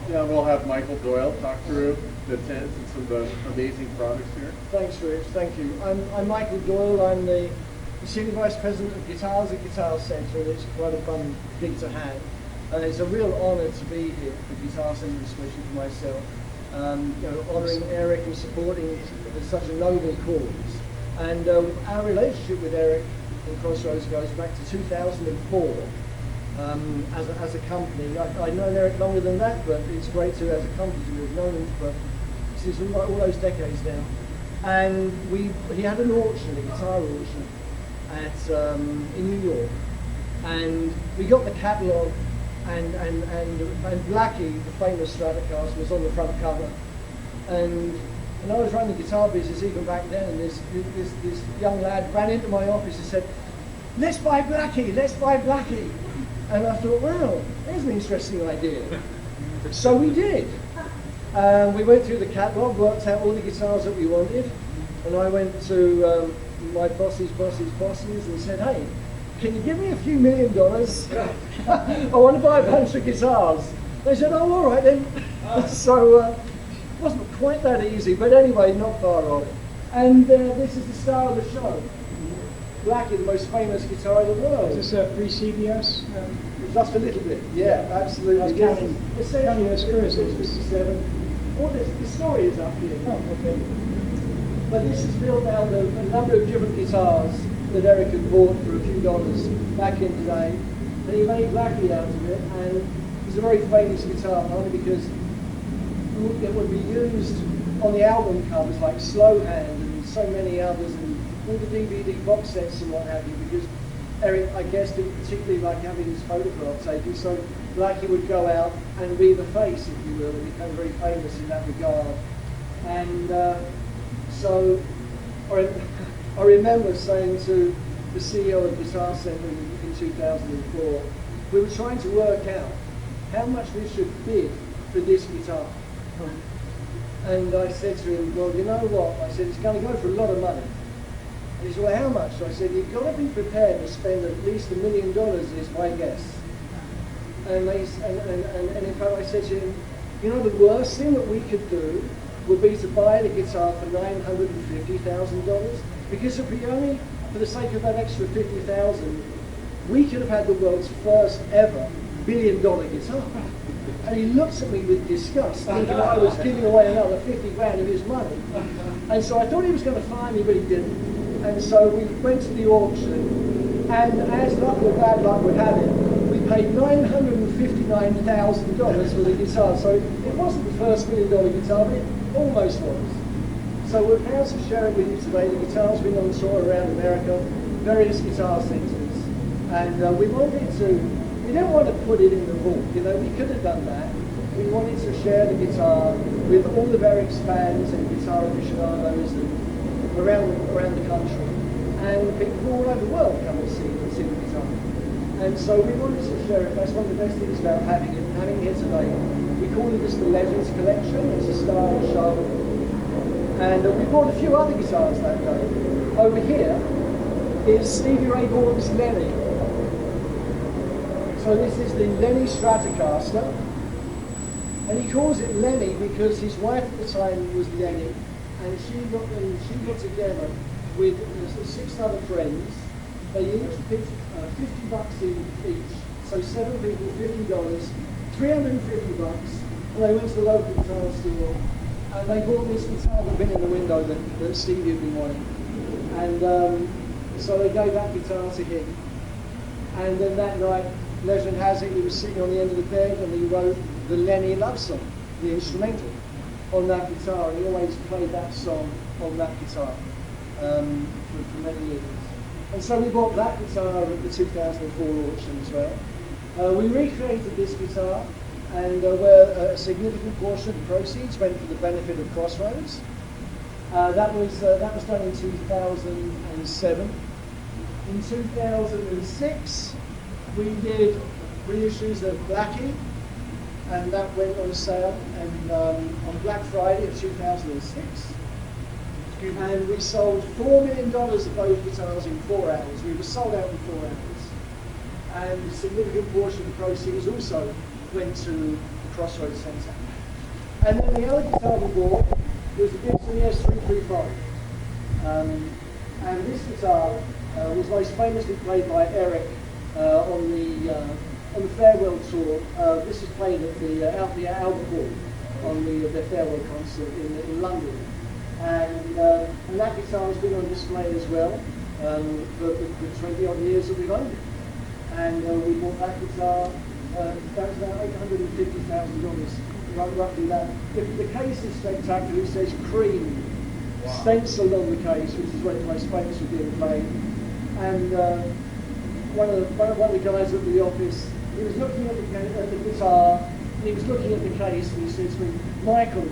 Yeah, we'll have Michael Doyle talk through the tent and some of the amazing products here. Thanks, Rich. Thank you. I'm Michael Doyle. I'm the Senior Vice President of Guitars at Guitar Centre, and it's quite a fun gig to have. And it's a real honour to be here for Guitar Centre, especially for myself. Honouring Eric and supporting such a noble cause. And our relationship with Eric and Crossroads goes back to 2004. As a company, I've known Eric longer than that, but it's great to, as a company, to have known him for since all those decades now. And he had an auction, a guitar auction, in New York, and we got the catalogue, and Blackie, the famous Stratocaster, was on the front cover, and I was running the guitar business even back then, and this young lad ran into my office and said, "Let's buy Blackie, let's buy Blackie." And I thought, wow, there's an interesting idea. So we did. We went through the catalogue, worked out all the guitars that we wanted, and I went to my boss's and said, "Hey, can you give me a few $1 million? I want to buy a bunch of guitars." They said, "Oh, all right then." So it wasn't quite that easy, but anyway, not far off. And this is the star of the show. Blackie, the most famous guitar in the world. Is this pre-CBS? Just a little bit, yeah, absolutely. I was counting the screws. 57. All the story is up here. Oh, okay. But this is built out of a number of different guitars that Eric had bought for a few dollars back in the day. And he made Blackie out of it, and it's a very famous guitar, only because it would be used on the album covers like Slow Hand and so many others, and all the DVD box sets and what have you, because Eric, I guess, didn't particularly like having his photograph taken, so Blackie would go out and be the face, if you will, and become very famous in that regard. And so I remember saying to the CEO of Guitar Centre in 2004, we were trying to work out how much we should bid for this guitar. And I said to him, "Well, you know what?" I said, "It's going to go for a lot of money." And he said, "Well, how much?" So I said, "You've got to be prepared to spend at least $1 million, is my guess." And in fact, I said to him, "You know, the worst thing that we could do would be to buy the guitar for $950,000, because if we only, for the sake of that extra $50,000, we could have had the world's first ever $1 billion guitar." And he looks at me with disgust, thinking I was giving away another 50 grand of his money. And so I thought he was going to fire me, but he didn't. And so we went to the auction, and as luck or bad luck would have it, we paid $959,000 for the guitar. So it wasn't the first $1 million guitar, but it almost was. So we're proud to share it with you today. The guitar's been on tour around America, various guitar centres, and we didn't want to put it in the vault, you know, we could have done that. We wanted to share the guitar with all of Eric's fans and guitar aficionados and around the country. And people all over the world come and see the guitar. And so we wanted to share it. That's one of the best things about having it here today. We call it just the Legends Collection. It's a style show. And we bought a few other guitars that day. Over here is Stevie Ray Vaughan's Lenny. So this is the Lenny Stratocaster, and he calls it Lenny because his wife at the time was Lenny, and she got together with 6 other friends. They each picked $50 each, so 7 people, $50, $350, and they went to the local guitar store, and they bought this guitar that had been in the window that Stevie had been wanting, and so they gave that guitar to him, and then that night, legend has it, he was sitting on the end of the bed and he wrote the Lenny love song, the instrumental, on that guitar. And he always played that song on that guitar for many years. And so we bought that guitar at the 2004 auction as well. We recreated this guitar, and where a significant portion of the proceeds went for the benefit of Crossroads. That was done in 2007. In 2006, we did reissues of Blackie, and that went on sale on Black Friday of 2006. And we sold $4 million of those guitars in 4 hours. We were sold out in 4 hours. And a significant portion of the proceeds also went to the Crossroads Centre. And then the other guitar we bought was the Gibson S335. And this guitar was most famously played by Eric on the farewell tour. This is played at the Albert Hall on the farewell concert in London. And that guitar has been on display as well for the 20 odd years that we've owned it. And we bought that guitar, that was about $850,000, roughly that. The case is spectacular, it says cream stenciled on the case, which is what it's most famous for being played. And one of the guys at the office, he was looking at the guitar, and he was looking at the case, and he said to me, Michael,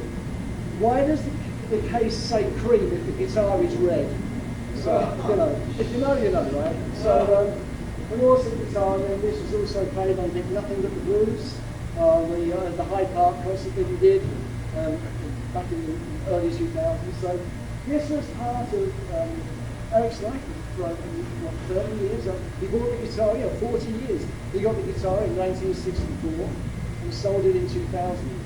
why does the case say cream if the guitar is red? So, if you know, you know, right? So, an awesome guitar, and this was also played on Nothing But the Blues, the Hyde Park concert that he did back in the early 2000s. So, this was part of Eric's life for 30 years. He bought the guitar, 40 years. He got the guitar in 1964 and sold it in 2000.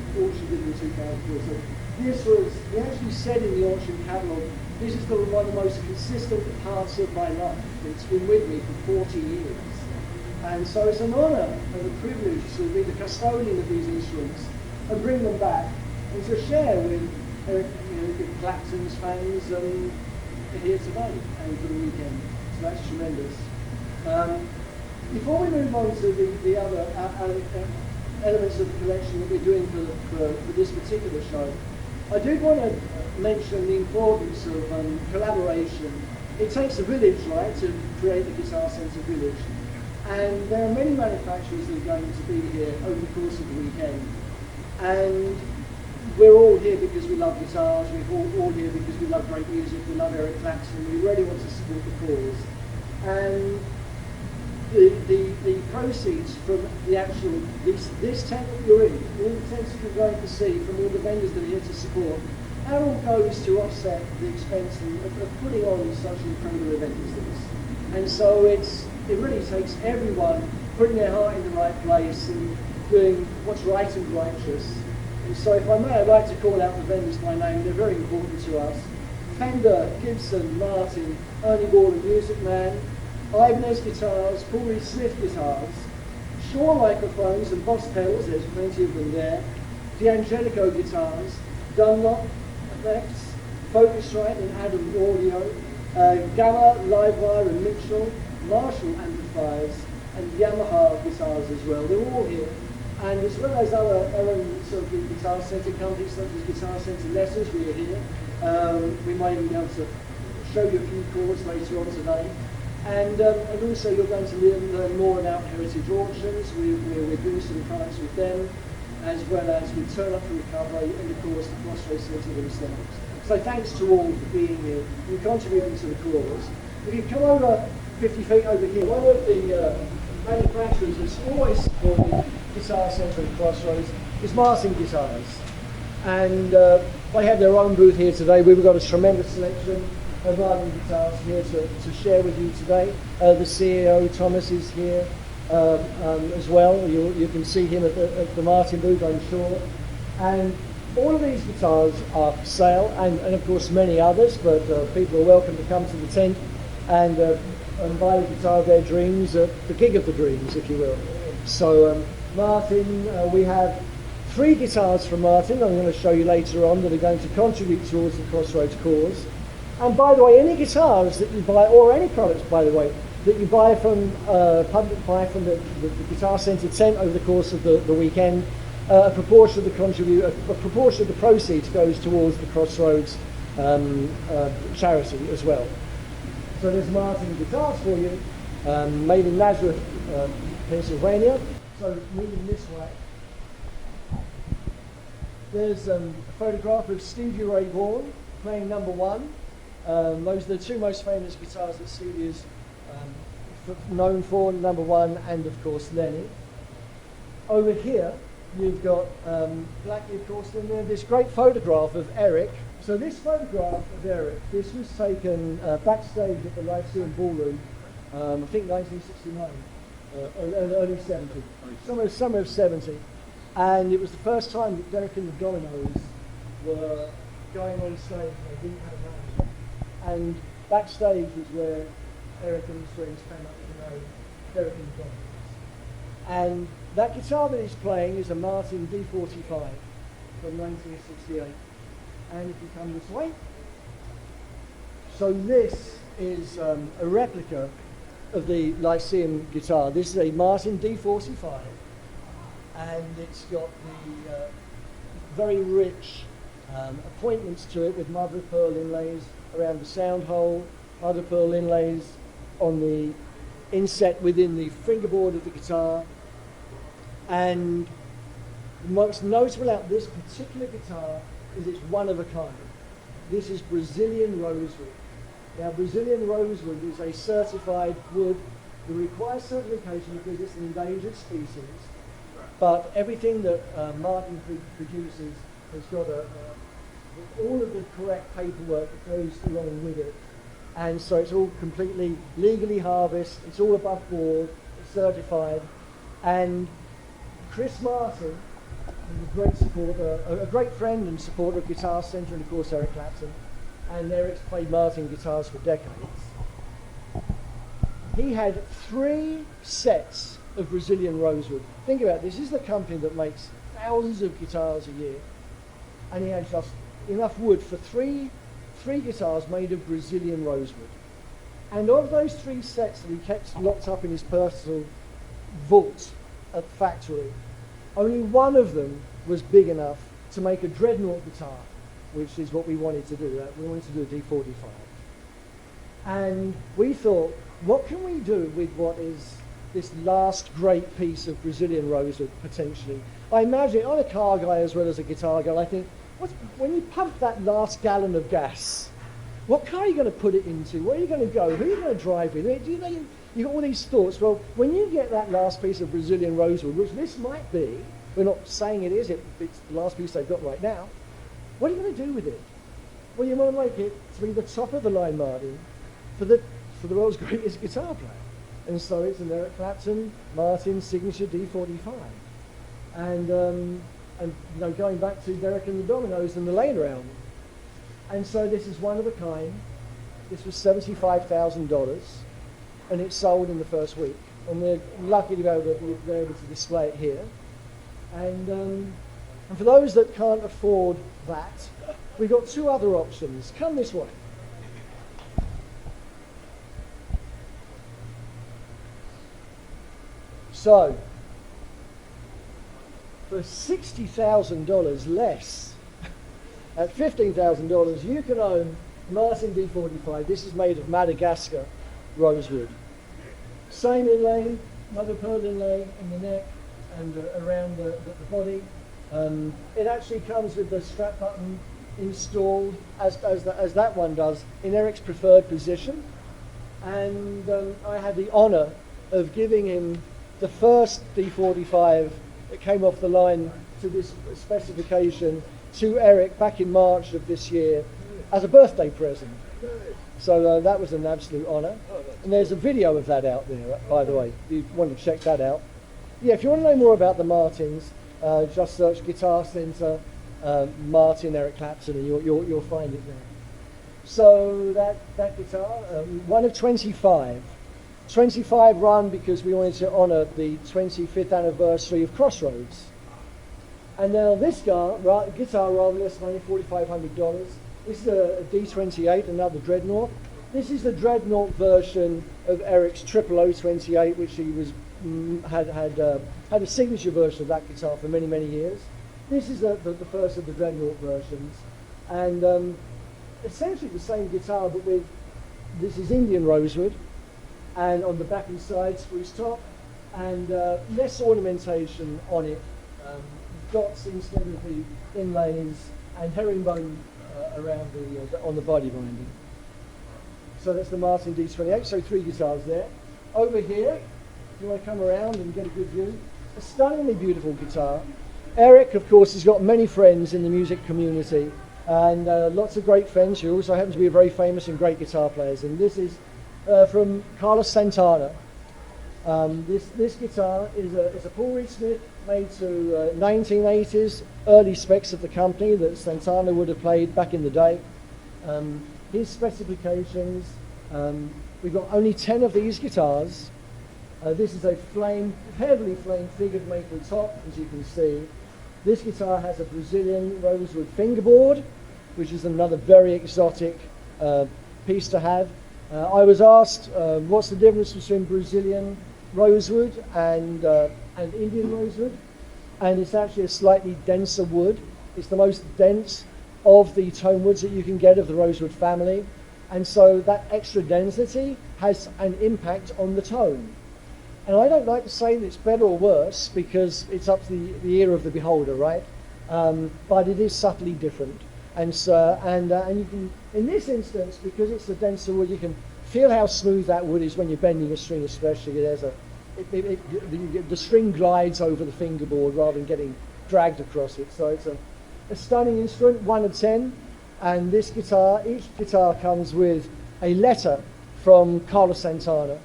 Auctioned it in 2004. So this was, he actually said in the auction catalogue, this is one of the most consistent parts of my life. It's been with me for 40 years. And so it's an honour and a privilege to be the custodian of these instruments and bring them back and to share with Eric Clapton's fans here today and for the weekend. So that's tremendous. Before we move on to the other elements of the collection that we're doing for this particular show, I do want to mention the importance of collaboration. It takes a village, right, to create the Guitar Centre Village. And there are many manufacturers that are going to be here over the course of the weekend. And we're all here because we love guitars, we're all here because we love great music, we love Eric Clapton, we really want to support the cause. And the proceeds from the actual, this tent that you're in, all the tents that you're going to see from all the vendors that are here to support, that all goes to offset the expense of putting on such an incredible event as this. And so it really takes everyone putting their heart in the right place and doing what's right and righteous. And so if I may, I'd like to call out the vendors by name. They're very important to us. Fender, Gibson, Martin, Ernie Ball and Music Man, Ibanez Guitars, Paul Reed Smith Guitars, Shaw Microphones and Boss Pedals, there's plenty of them there, D'Angelico Guitars, Dunlop Effects, Focusrite and Adam Audio, Gamma, Livewire and Mitchell, Marshall Amplifiers, and Yamaha Guitars as well. They're all here. And as well as other elements of the Guitar Centre companies, such as Guitar Centre Letters, we are here. We might even be able to show you a few chords later on today. And also you're going to learn more about Heritage Auctions. We're doing some products with them, as well as with Turn Up for Recovery and of course the Crossroads Centre themselves. So thanks to all for being here and contributing to the cause. If you come over 50 feet over here, one of the manufacturers that's always supported Guitar Centre and Crossroads is Martin Guitars. And they have their own booth here today. We've got a tremendous selection of Martin Guitars here to share with you today. The CEO, Thomas, is here as well. You can see him at the Martin booth, I'm sure. And all of these guitars are for sale, and of course many others, but people are welcome to come to the tent and buy the guitar of their dreams, the gig of the dreams, if you will. So Martin, we have 3 guitars from Martin I'm going to show you later on that are going to contribute towards the Crossroads cause. And by the way, any guitars that you buy, or any products, by the way, that you buy from the Guitar Centre tent over the course of the weekend, a proportion of the proceeds goes towards the Crossroads charity as well. So there's Martin guitars for you, made in Nazareth, Pennsylvania. So moving this way, there's a photograph of Stevie Ray Vaughan playing number 1. Those are the 2 most famous guitars that Stevie is known for, number 1 and of course Lenny. Over here you've got Blackie, of course, and then this great photograph of Eric. So this photograph of Eric, this was taken backstage at the Lyceum Ballroom, I think 1969, early 70, summer of 70. And it was the first time that Derek and the Dominoes were going on stage and they didn't have a manager. And backstage was where Eric and his friends came up to know Derek and the Dominoes. And that guitar that he's playing is a Martin D45 from 1968. And if you come this way, so this is a replica of the Lyceum guitar. This is a Martin D45, and it's got the very rich appointments to it with mother of pearl inlays around the sound hole, mother of pearl inlays on the inset within the fingerboard of the guitar. And the most notable about this particular guitar is it's one of a kind. This is Brazilian rosewood. Now, Brazilian rosewood is a certified wood that requires certification because it's an endangered species. But everything that Martin produces has got all of the correct paperwork that goes along with it. And so it's all completely legally harvested, it's all above board, it's certified. And Chris Martin is a great supporter, a great friend and supporter of Guitar Centre, and of course Eric Clapton. And Eric's played Martin guitars for decades. He had 3 sets of Brazilian rosewood. Think about it, this is the company that makes thousands of guitars a year. And he had just enough wood for three guitars made of Brazilian rosewood. And of those 3 sets that he kept locked up in his personal vault at the factory, only one of them was big enough to make a dreadnought guitar, which is what we wanted to do. We wanted to do a D45. And we thought, what can we do with what is this last great piece of Brazilian rosewood, potentially? I imagine, I'm a car guy as well as a guitar guy, I think, when you pump that last gallon of gas, what car are you going to put it into? Where are you going to go? Who are you going to drive with? You've got all these thoughts. Well, when you get that last piece of Brazilian rosewood, which this might be, we're not saying it is, it's the last piece they've got right now, what are you going to do with it? Well, you want to make it to be the top of the line, Martin, for the world's greatest guitar player. And so it's an Eric Clapton Martin signature D45. And going back to Derek and the Dominoes and the later album. And so this is one of a kind. This was $75,000, and it sold in the first week. And we're lucky to be able to display it here. And for those that can't afford that, we've got 2 other options. Come this way. So, for $60,000 less, at $15,000, you can own Martin D45. This is made of Madagascar rosewood. Same inlay, mother of pearl inlay in the neck and around the body. It actually comes with the strap button installed, as that one does, in Eric's preferred position. And I had the honour of giving him the first D45 that came off the line to this specification to Eric back in March of this year as a birthday present. So that was an absolute honour. And there's a video of that out there, by the way, if you want to check that out. Yeah, if you want to know more about the Martins, just search Guitar Centre Martin Eric Clapton and you'll find it there. So that guitar, one of 25. 25 run because we wanted to honour the 25th anniversary of Crossroads. And now this guitar, rather less money, $4,500. This is a D28, another dreadnought. This is the dreadnought version of Eric's 00028, which he was had a signature version of that guitar for many, many years. This is the first of the dreadnought versions, and essentially the same guitar, but with this is Indian rosewood, and on the back and side spruce top, and less ornamentation on it, dots instead of the inlays, and herringbone around on the body binding. So that's the Martin D28. So 3 guitars there. Over here, if you want to come around and get a good view, a stunningly beautiful guitar. Eric, of course, has got many friends in the music community, and lots of great friends who also happen to be very famous and great guitar players. And this is from Carlos Santana. This guitar is a Paul Reed Smith made to 1980s, early specs of the company that Santana would have played back in the day. His specifications, we've got only 10 of these guitars. This is a heavily flame figured maple top, as you can see. This guitar has a Brazilian rosewood fingerboard, which is another very exotic piece to have. I was asked what's the difference between Brazilian rosewood and Indian rosewood, and it's actually a slightly denser wood. It's the most dense of the tone woods that you can get of the rosewood family, and so that extra density has an impact on the tone. And I don't like to say that it's better or worse because it's up to the ear of the beholder, right? But it is subtly different. And so, and you can, in this instance, because it's the denser wood, you can feel how smooth that wood is when you're bending a string, especially. The string glides over the fingerboard rather than getting dragged across it. So it's a stunning instrument, 1 of 10. And this guitar, each guitar comes with a letter from Carlos Santana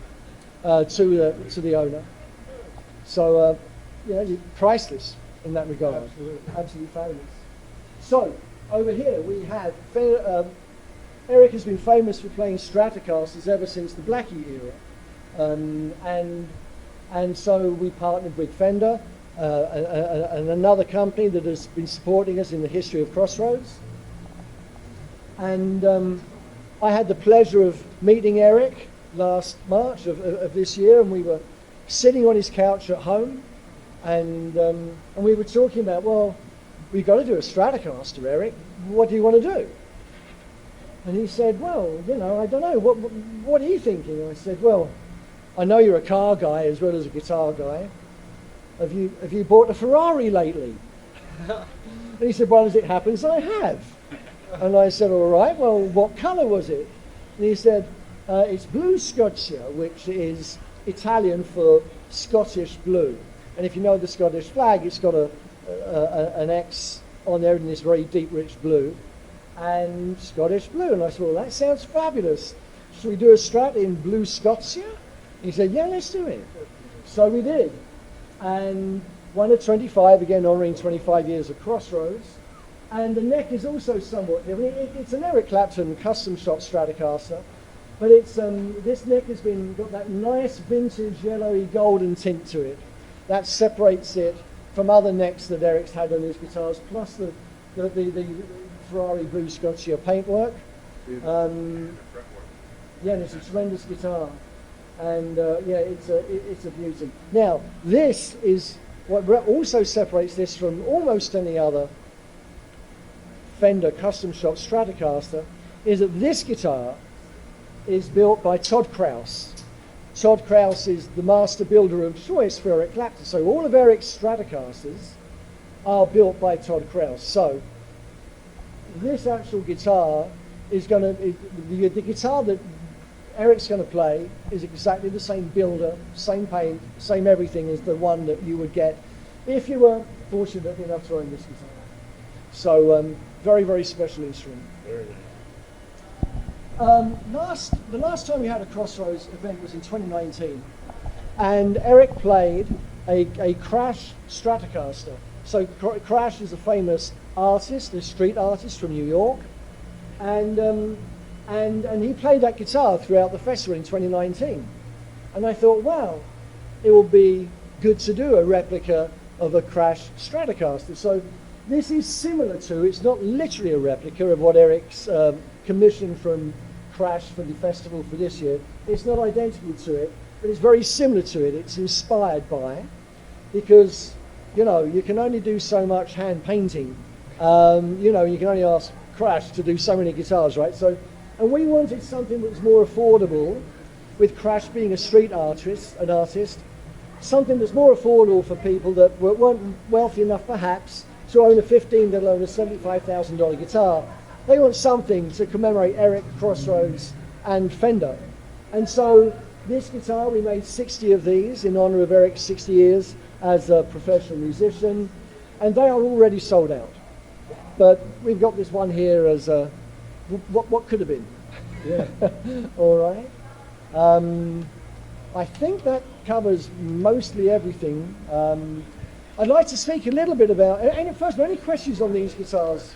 to the owner. So, priceless in that regard. Absolutely fabulous. So, over here we have, Eric has been famous for playing Stratocasters ever since the Blackie era. And so we partnered with Fender and another company that has been supporting us in the history of Crossroads. And I had the pleasure of meeting Eric last March of this year, and we were sitting on his couch at home, and we were talking about, well, we've got to do a Stratocaster, Eric. What do you want to do? And he said, well, I don't know. What are you thinking? And I said, well, I know you're a car guy as well as a guitar guy. Have you bought a Ferrari lately? And he said, well, as it happens, I have. And I said, all right, well, what colour was it? And he said, it's blue Scotia, which is Italian for Scottish blue. And if you know the Scottish flag, it's got an X on there in this very deep, rich blue. And Scottish blue. And I said, well, that sounds fabulous. Should we do a Strat in blue Scotia? He said, yeah, let's do it. So we did. And 1 of 25, again, honouring 25 years of Crossroads. And the neck is also somewhat different. It's an Eric Clapton custom shop Stratocaster, but it's this neck has got that nice vintage yellowy golden tint to it. That separates it from other necks that Eric's had on his guitars, plus the Ferrari blue Scotia paintwork. And it's a tremendous guitar, and it's a beauty. Now, this is what also separates this from almost any other Fender custom shop Stratocaster, is that this guitar is built by Todd Krause. Todd Krause is the master builder of choice for Eric Clapton. So all of Eric's Stratocasters are built by Todd Krause. So this actual guitar is the guitar that Eric's going to play is exactly the same builder, same paint, same everything as the one that you would get if you were fortunate enough to own this guitar. So very, very special instrument. Very nice. The last time we had a Crossroads event was in 2019, and Eric played a Crash Stratocaster. So Crash is a famous artist, a street artist from New York, and he played that guitar throughout the festival in 2019. And I thought, wow, it will be good to do a replica of a Crash Stratocaster. So this is similar to, it's not literally a replica of what Eric's commissioned from Crash for the festival for this year. It's not identical to it, but it's very similar to it. It's inspired by, because, you can only do so much hand painting. You can only ask Crash to do so many guitars, right? So, and we wanted something that was more affordable, with Crash being a street artist, something that's more affordable for people that weren't wealthy enough, perhaps, to own a $15, let alone a $75,000 guitar. They want something to commemorate Eric, Crossroads, and Fender. And so this guitar, we made 60 of these in honor of Eric's 60 years as a professional musician, and they are already sold out. But we've got this one here as what could have been. Yeah. All right. I think that covers mostly everything. I'd like to speak a little bit about, first of all, any questions on these guitars?